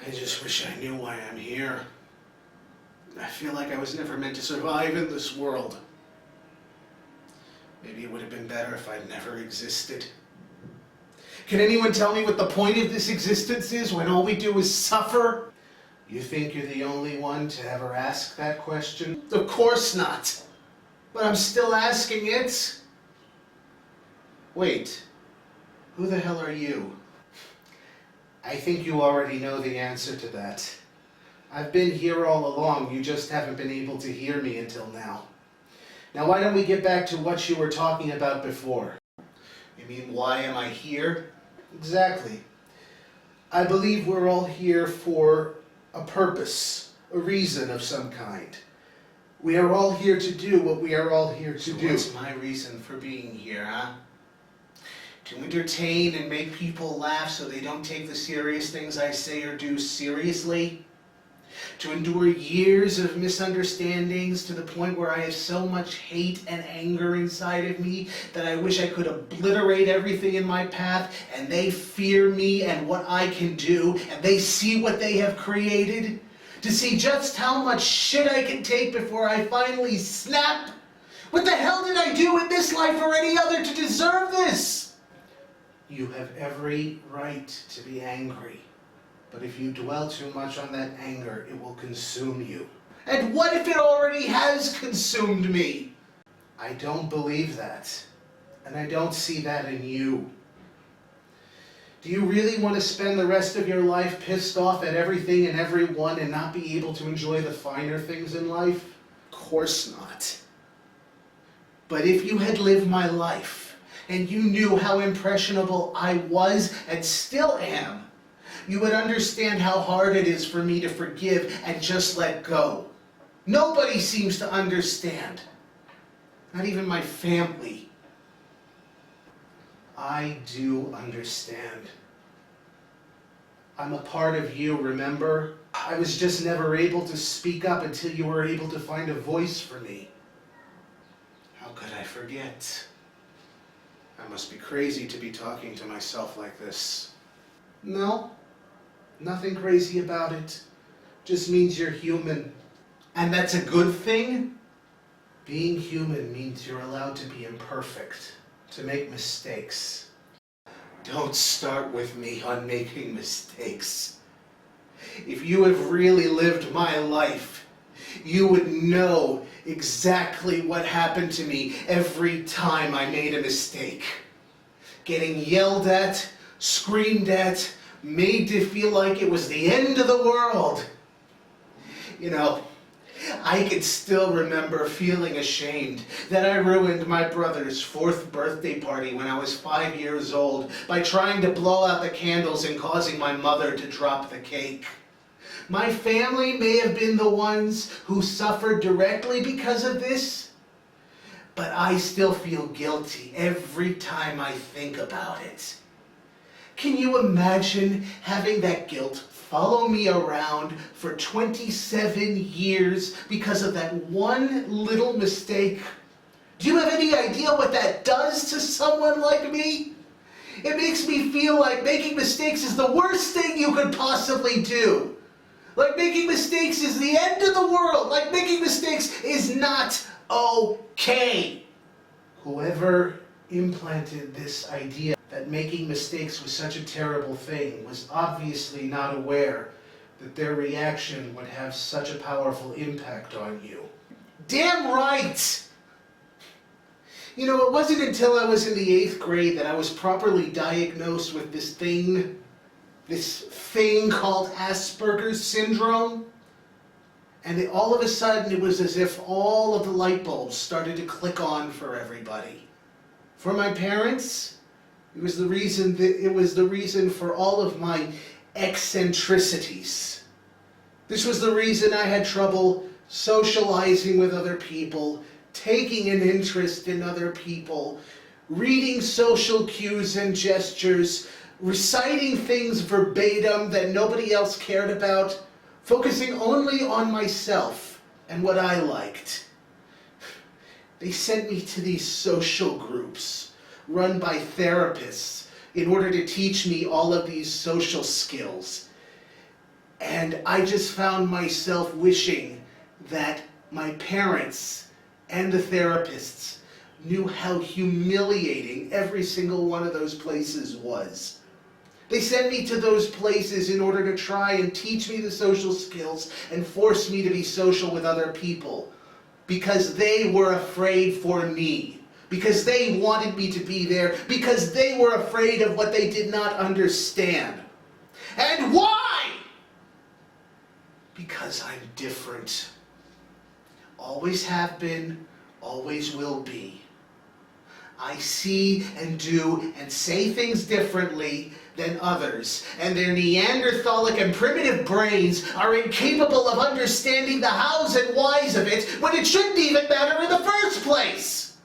I just wish I knew why I'm here. I feel like I was never meant to survive in this world. Maybe it would have been better if I'd never existed. Can anyone tell me what the point of this existence is when all we do is suffer? You think you're the only one to ever ask that question? Of course not. But I'm still asking it. Wait, who the hell are you? I think you already know the answer to that. I've been here all along, you just haven't been able to hear me until now. Now why don't we get back to what you were talking about before? You mean, why am I here? Exactly. I believe we're all here for a purpose, a reason of some kind. We are all here to do what we are all here to do. What's my reason for being here, huh? To entertain and make people laugh so they don't take the serious things I say or do seriously? To endure years of misunderstandings to the point where I have so much hate and anger inside of me that I wish I could obliterate everything in my path, and they fear me and what I can do, and they see what they have created? To see just how much shit I can take before I finally snap? What the hell did I do in this life or any other to deserve this? You have every right to be angry. But if you dwell too much on that anger, it will consume you. And what if it already has consumed me? I don't believe that. And I don't see that in you. Do you really want to spend the rest of your life pissed off at everything and everyone and not be able to enjoy the finer things in life? Of course not. But if you had lived my life and you knew how impressionable I was and still am, you would understand how hard it is for me to forgive and just let go. Nobody seems to understand. Not even my family. I do understand. I'm a part of you, remember? I was just never able to speak up until you were able to find a voice for me. How could I forget? I must be crazy to be talking to myself like this. No. Nothing crazy about it. Just means you're human. And that's a good thing? Being human means you're allowed to be imperfect, to make mistakes. Don't start with me on making mistakes. If you have really lived my life, you would know exactly what happened to me every time I made a mistake. Getting yelled at, screamed at, made to feel like it was the end of the world. You know, I could still remember feeling ashamed that I ruined my brother's 4th birthday party when I was 5 years old by trying to blow out the candles and causing my mother to drop the cake. My family may have been the ones who suffered directly because of this, but I still feel guilty every time I think about it. Can you imagine having that guilt follow me around for 27 years because of that one little mistake? Do you have any idea what that does to someone like me? It makes me feel like making mistakes is the worst thing you could possibly do. Like making mistakes is the end of the world. Like making mistakes is not okay. Whoever implanted this idea that making mistakes was such a terrible thing was obviously not aware that their reaction would have such a powerful impact on you. Damn right! You know, it wasn't until I was in the 8th grade that I was properly diagnosed with this thing called Asperger's syndrome. And all of a sudden it was as if all of the light bulbs started to click on for everybody. For my parents, it was the reason for all of my eccentricities. This was the reason I had trouble socializing with other people, taking an interest in other people, reading social cues and gestures, reciting things verbatim that nobody else cared about, focusing only on myself and what I liked. They sent me to these social groups run by therapists in order to teach me all of these social skills. And I just found myself wishing that my parents and the therapists knew how humiliating every single one of those places was. They sent me to those places in order to try and teach me the social skills and force me to be social with other people, because they were afraid for me, because they wanted me to be there, because they were afraid of what they did not understand. And why? Because I'm different. Always have been, always will be. I see and do and say things differently than others, and their Neanderthalic and primitive brains are incapable of understanding the hows and whys of it when it shouldn't even matter in the first place.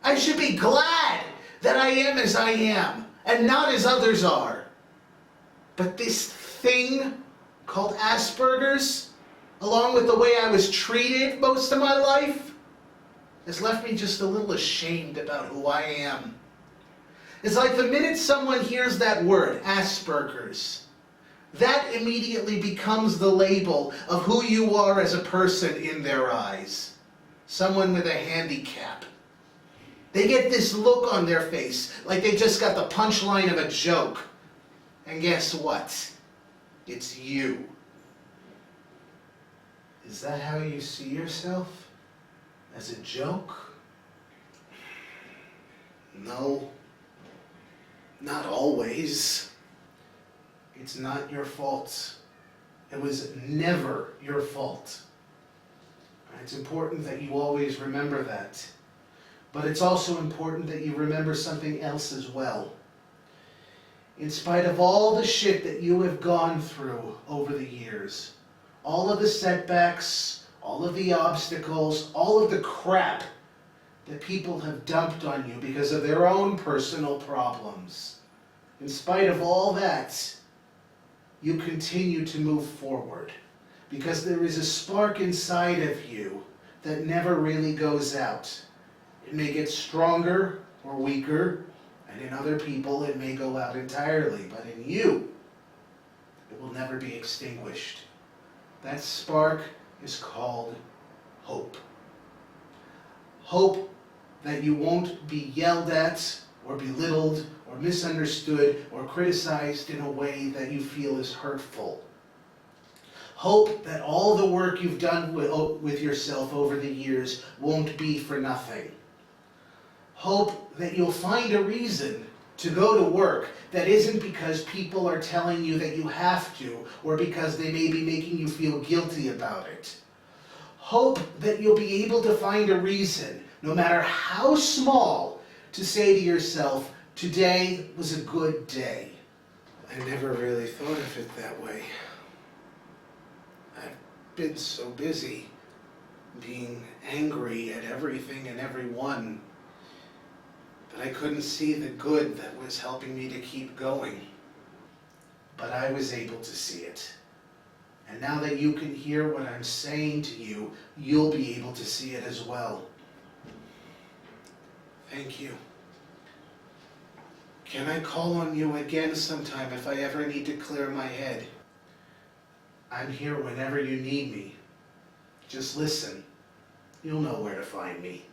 I should be glad that I am as I am and not as others are. But this thing called Asperger's, along with the way I was treated most of my life, has left me just a little ashamed about who I am. It's like the minute someone hears that word, Asperger's, that immediately becomes the label of who you are as a person in their eyes. Someone with a handicap. They get this look on their face, like they just got the punchline of a joke. And guess what? It's you. Is that how you see yourself? As a joke? No. Not always. It's not your fault. It was never your fault. It's important that you always remember that. But it's also important that you remember something else as well. In spite of all the shit that you have gone through over the years, all of the setbacks, all of the obstacles, all of the crap that people have dumped on you because of their own personal problems, in spite of all that, you continue to move forward because there is a spark inside of you that never really goes out. It may get stronger or weaker, and in other people it may go out entirely, but in you, it will never be extinguished. That spark is called hope. Hope that you won't be yelled at or belittled or misunderstood or criticized in a way that you feel is hurtful. Hope that all the work you've done with yourself over the years won't be for nothing. Hope that you'll find a reason to go to work that isn't because people are telling you that you have to or because they may be making you feel guilty about it. Hope that you'll be able to find a reason, no matter how small, to say to yourself, today was a good day. I never really thought of it that way. I've been so busy being angry at everything and everyone that I couldn't see the good that was helping me to keep going. But I was able to see it. And now that you can hear what I'm saying to you, you'll be able to see it as well. Thank you. Can I call on you again sometime if I ever need to clear my head? I'm here whenever you need me. Just listen. You'll know where to find me.